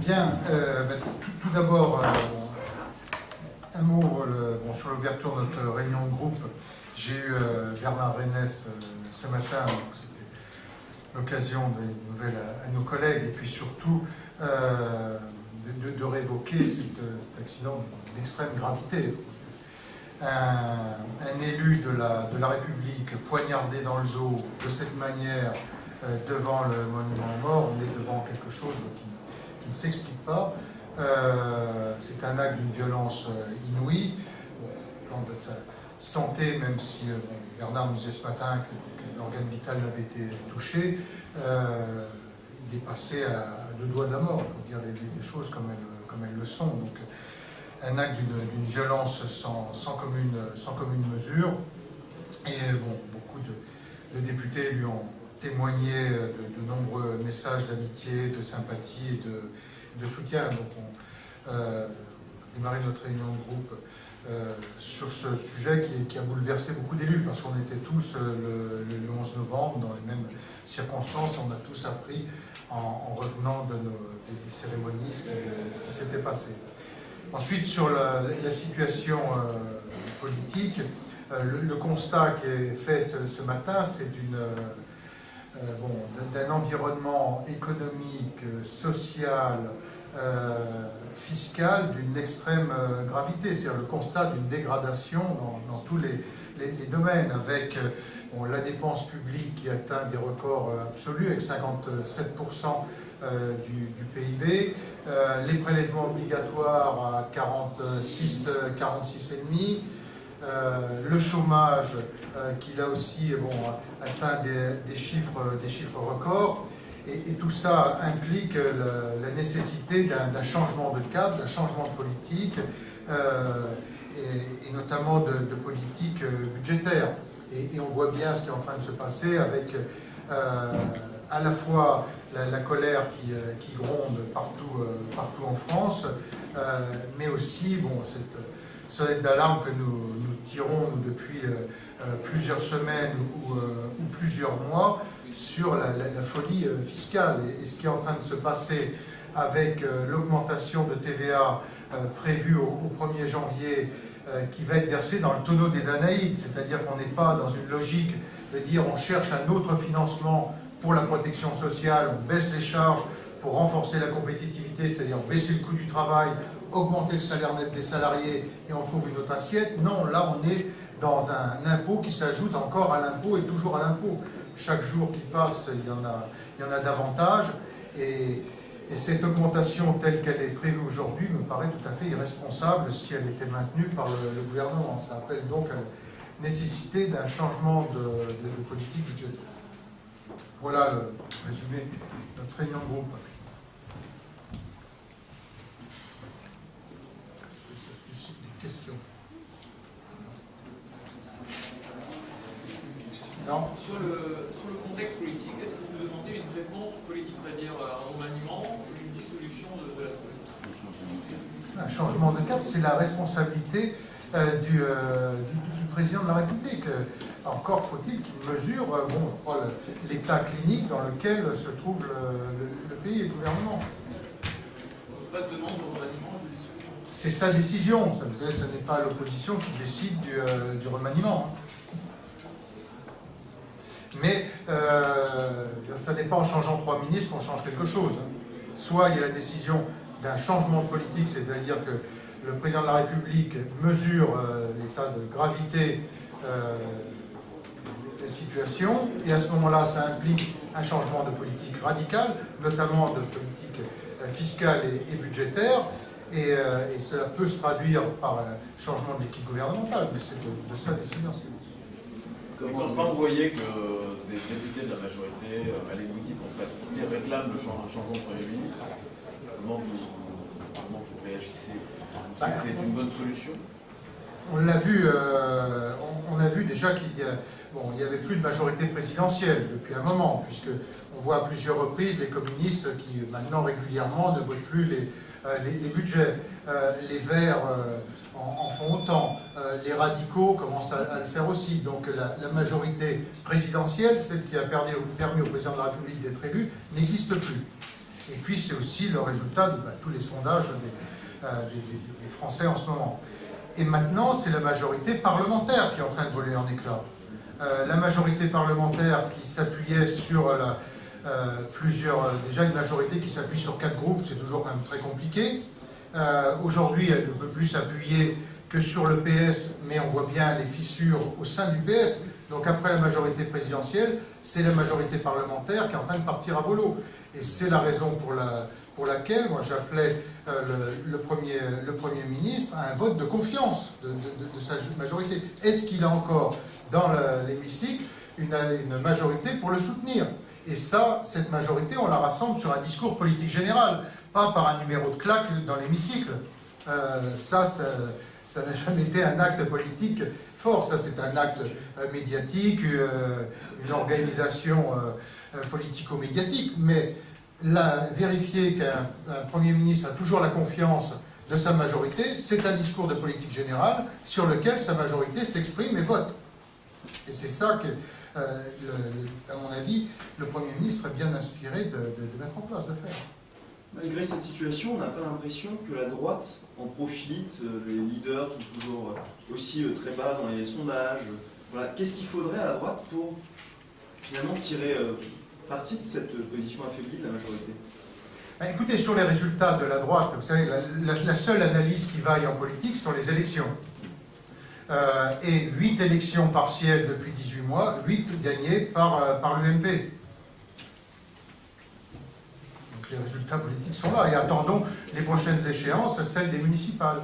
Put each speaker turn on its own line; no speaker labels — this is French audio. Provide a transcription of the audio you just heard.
Bien, tout d'abord, un mot sur l'ouverture de notre réunion de groupe. J'ai eu Bernard Reynès ce matin, donc c'était l'occasion de donner des nouvelles à nos collègues, et puis surtout de réévoquer cet accident d'extrême gravité. Un élu de la République poignardé dans le dos de cette manière devant le monument aux morts, on est devant quelque chose qui ne s'explique pas. C'est un acte d'une violence inouïe. Plan de sa santé, même si Bernard nous disait ce matin que l'organe vital avait été touché, il est passé à deux doigts de la mort. Il faut dire des choses comme elles le sont. Donc, un acte d'une violence sans commune mesure. Et beaucoup de députés lui ont témoigné de nombreux messages d'amitié, de sympathie et de soutien. Donc on a démarré notre réunion de groupe sur ce sujet qui a bouleversé beaucoup d'élus, parce qu'on était tous le 11 novembre dans les mêmes circonstances. On a tous appris en revenant des cérémonies ce qui s'était passé. Ensuite, sur la situation politique, le constat qui est fait ce matin, c'est d'un environnement économique, social, fiscal d'une extrême gravité. C'est-à-dire le constat d'une dégradation dans tous les domaines, avec la dépense publique qui atteint des records absolus, avec 57% du PIB, les prélèvements obligatoires à 46,5%, le chômage qui là aussi atteint des chiffres records, et tout ça implique la nécessité d'un changement de cadre, d'un changement de politique, et notamment de politique budgétaire. Et on voit bien ce qui est en train de se passer avec à la fois la colère qui gronde partout en France, mais aussi cette sonnette d'alarme que nous tirons depuis plusieurs semaines ou plusieurs mois sur la folie fiscale. Et ce qui est en train de se passer avec l'augmentation de TVA prévue au 1er janvier, qui va être versée dans le tonneau des Danaïdes, c'est-à-dire qu'on n'est pas dans une logique de dire on cherche un autre financement pour la protection sociale, on baisse les charges pour renforcer la compétitivité, c'est-à-dire baisser le coût du travail, augmenter le salaire net des salariés et on trouve une autre assiette. Non, là on est dans un impôt qui s'ajoute encore à l'impôt et toujours à l'impôt. Chaque jour qui passe, il y en a davantage, et cette augmentation telle qu'elle est prévue aujourd'hui me paraît tout à fait irresponsable si elle était maintenue par le gouvernement. Ça appelle donc à la nécessité d'un changement de politique budgétaire. Voilà le résumé de notre réunion de groupe. Est-ce que ça suscite des questions? Non.
Sur le contexte politique, est-ce que vous demandez une réponse politique, c'est-à-dire un remaniement ou une dissolution de l'Assemblée?
Un changement de cadre, c'est la responsabilité du président de la République. Encore faut-il qu'il mesure l'état clinique dans lequel se trouve le pays et le gouvernement.
Pas de demande de remaniement ou de dissolution?
C'est sa décision. Ce n'est pas l'opposition qui décide du remaniement. Mais ça n'est pas en changeant 3 ministres qu'on change quelque chose. Soit il y a la décision d'un changement de politique, c'est-à-dire que le président de la République mesure l'état de gravité de la situation, et à ce moment-là, ça implique un changement de politique radicale, notamment de politique fiscale et budgétaire, et cela peut se traduire par un changement de l'équipe gouvernementale, mais c'est de sa décision.
Comment vous voyez que des députés de la majorité à l'écoute, en fait, qui réclament le changement de Premier ministre, comment vous réagissez? Vous pensez que c'est une bonne solution?
On l'a vu, on a vu déjà qu'il y avait plus de majorité présidentielle depuis un moment, puisque on voit à plusieurs reprises les communistes qui maintenant régulièrement ne votent plus les budgets. Les Verts en font autant. Les radicaux commencent à le faire aussi. Donc la majorité présidentielle, celle qui a permis au président de la République d'être élu, n'existe plus. Et puis c'est aussi le résultat de tous les sondages des Français en ce moment. Et maintenant, c'est la majorité parlementaire qui est en train de voler en éclats. La majorité parlementaire qui s'appuyait sur déjà une majorité qui s'appuie sur 4 groupes, c'est toujours quand même très compliqué. Aujourd'hui, elle ne peut plus s'appuyer que sur le PS, mais on voit bien les fissures au sein du PS. Donc après la majorité présidentielle, c'est la majorité parlementaire qui est en train de partir à volo. Et c'est la raison pour laquelle moi j'appelais le Premier ministre à un vote de confiance de sa majorité. Est-ce qu'il a encore dans l'hémicycle une majorité pour le soutenir? Et ça, cette majorité, on la rassemble sur un discours politique général, pas par un numéro de claque dans l'hémicycle. Ça n'a jamais été un acte politique fort. Ça, c'est un acte médiatique, une organisation politico-médiatique. Mais vérifier qu'un Premier ministre a toujours la confiance de sa majorité, c'est un discours de politique générale sur lequel sa majorité s'exprime et vote. Et c'est ça que, à mon avis, le Premier ministre est bien inspiré de mettre en place, de faire.
Malgré cette situation, on n'a pas l'impression que la droite en profite, les leaders sont toujours aussi très bas dans les sondages. Voilà. Qu'est-ce qu'il faudrait à la droite pour finalement tirer parti de cette position affaiblie de la majorité?
Écoutez, sur les résultats de la droite, vous savez, la seule analyse qui vaille en politique sont les élections. Et 8 élections partielles depuis 18 mois, 8 gagnées par l'UMP. Les résultats politiques sont là et attendons les prochaines échéances, celles des municipales.